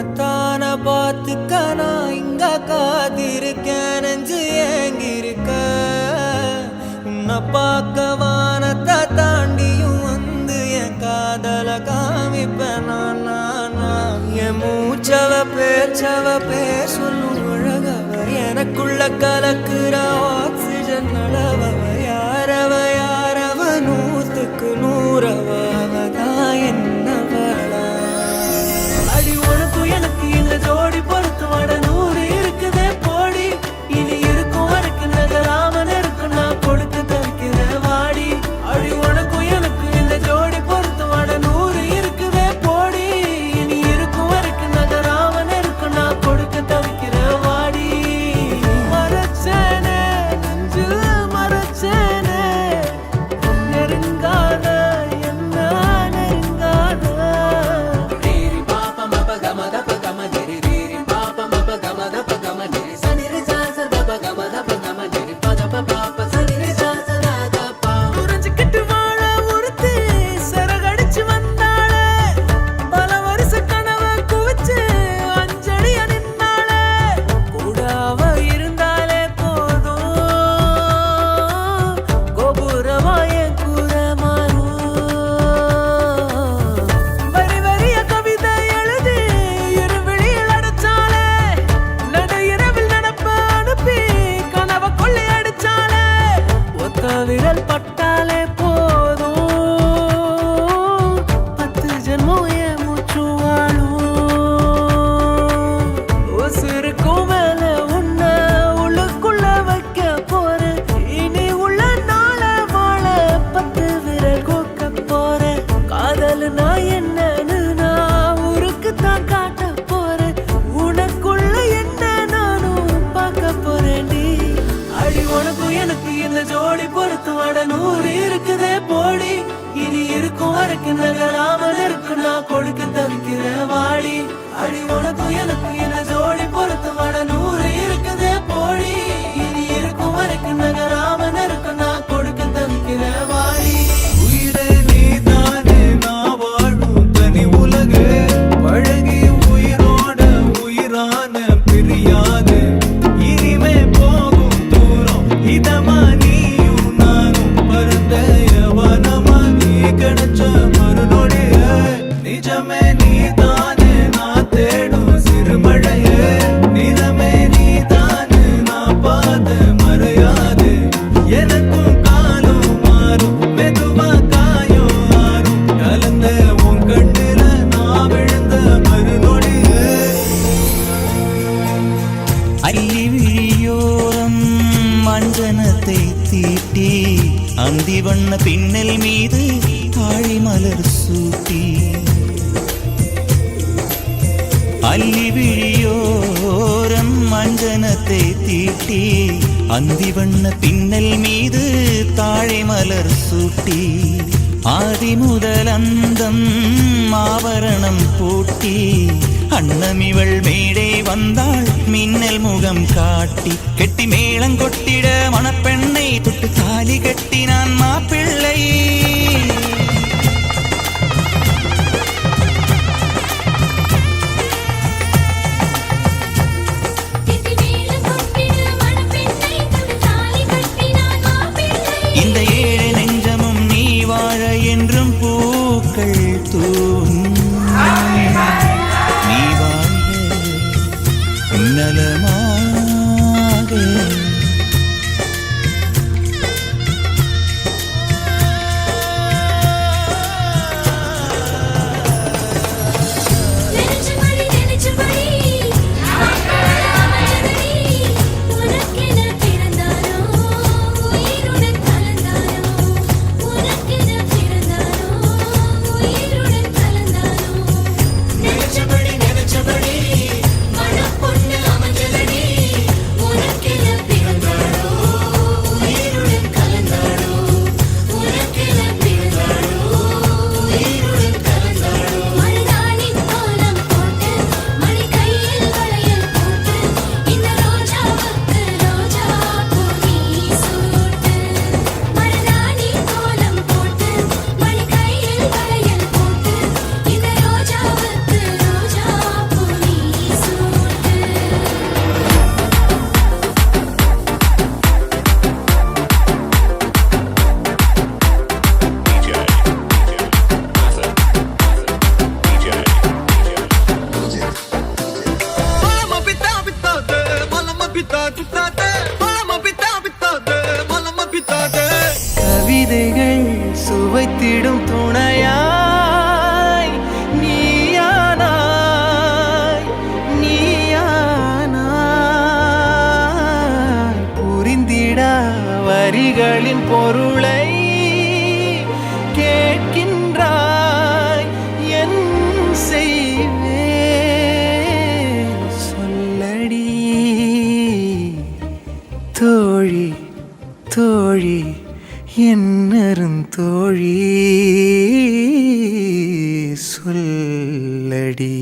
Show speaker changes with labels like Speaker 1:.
Speaker 1: உன்னத்தான பார்த்துக்க நான் இங்க காத்திருக்கேன் நெஞ்சு ஏங்கிருக்க உன்னை பார்க்க வானத்தை தாண்டியும் வந்து என் காதல காமிப்பேன் நான் என் மூச்சவ பேர் சொல்லும் அழகவ எனக்குள்ள கலக்குற ஆக்சிஜன் அளவவ யாரவ நூத்துக்கு நூறவ அவதான் என்னவளா அடி உனக்கு எனக்கு இந்த ஜோடி பொறுத்து வட 100 இருக்குதே போடி இனி இருக்கும் வரைக்கும் நகராமன் இருக்கும் நான் கொடுக்க தவிக்கிறேன் வாடி அடி உனக்கு எனக்கு இந்த ஜோடி பொறுத்து வட 100 இருக்குதே போடி இனி இருக்கும் வரைக்கும் நகராமன் இருக்கும் நான் கொடுக்க தவிக்கிறேன் வாடி மறைச்சேனே நெஞ்சில் மறைச்சேனே நெருங்காத என்ன நெருங்காத ரீரி பாப்பா மப கமத பகம ஜெரி ரீரி பாப்பா மப கமத பகம ஜெரி சனிரி சாச தப கமத பகம ஜெரி பத பாப்பா சனிரி சாச தாத பா புரிஞ்சுக்கிட்டு வாழ ஒருத்தி சரகடிச்சு வந்தாளே பல வருஷ கனவை குவிச்சு அஞ்சடி நின்னாளே கூட அவ இருந்தாலே போதும் கோபுரமாய கூறமாறும் வரி வரிய கவிதை எழுதி இருவிழியில் அடிச்சாலே நடு இரவில் நடப்ப அனுப்பி கனவை கொள்ளை அடிச்சாலே ஒத்த விரல் பட்டாலே போதும் 10 ஜென்மம் என் மூச்சு வாழும் உசுருக்கும் மேல உன்னை உள்ளுக்குள்ள வைக்க போறேன் இனி உள்ள நாள வாழ 10 விரல் கோக்க போறேன் காதல் நான் என்னன்னு நான் ஊருக்கு தான் காட்ட போறேன் உனக்குள்ள என்ன நானும் பார்க்க போறேன்டி அடி உனக்கு எனக்கு இந்த ஜோடி பொறுத்து வட 100 இருக்குதே போடி இனி இருக்கும் வரைக்கும் நகராமல் இருக்கு நான் கொடுக்க தவிக்கிறேன் வாடி அடி உனக்கு எனக்கு இந்த ஜோடி பொறுத்து வட 100 இருக்குதே போடி இனி இருக்கும் வரைக்கும் நகராமல் இருக்கு நான் கொடுக்க தவிக்கிறேன் வாடி
Speaker 2: உயிரே நீதானே நான் வாழும் தனி உலகு பழகி உயிரோட உயிரான பிரியாது இனிமே போகும் தூரம் இதமா நீயும் நானும் பரந்த யவனமா நீ கிடைச்ச மறுநொடிய நிஜமே நீதானே நான் தேடும் சிறுமழையே நிறமே நீதானே நான் பார்த்த மறையாது எனக்கும் காலம் மாறும் மெதுவா காயம் ஆறும் கலந்த உன் கண்ணுல நான் விழுந்த மறுநொடியே
Speaker 3: அள்ளி விழியோரம் மஞ்சனத்தை தீட்டி அந்தி வண்ண பின்னல் மீது தாழி மலர் சூட்டி அள்ளி விழியோரம் மஞ்சனத்தை தீட்டி அந்தி வண்ண பின்னல் மீது தாழை மலர் சூட்டி ஆதி முதல் அந்தம் ஆபரணம் பூட்டி அன்னமிவள் மேடை வந்தாள் மின்னல் முகம் காட்டி கெட்டி மேளம் கொட்டிட மணப்பெண்ணை தொட்டு தாலி கட்டினான் மாப்பிள்ளை இந்த ஏழு நெஞ்சமும் நீ வாழ என்றும் பூக்கள் தூவும் நீ வாழ நலமாக
Speaker 2: பொருளை கேட்கின்றாய் என் செய்வேன் சொல்லடி தோழி தோழி என்னருந்தோழி சொல்லடி.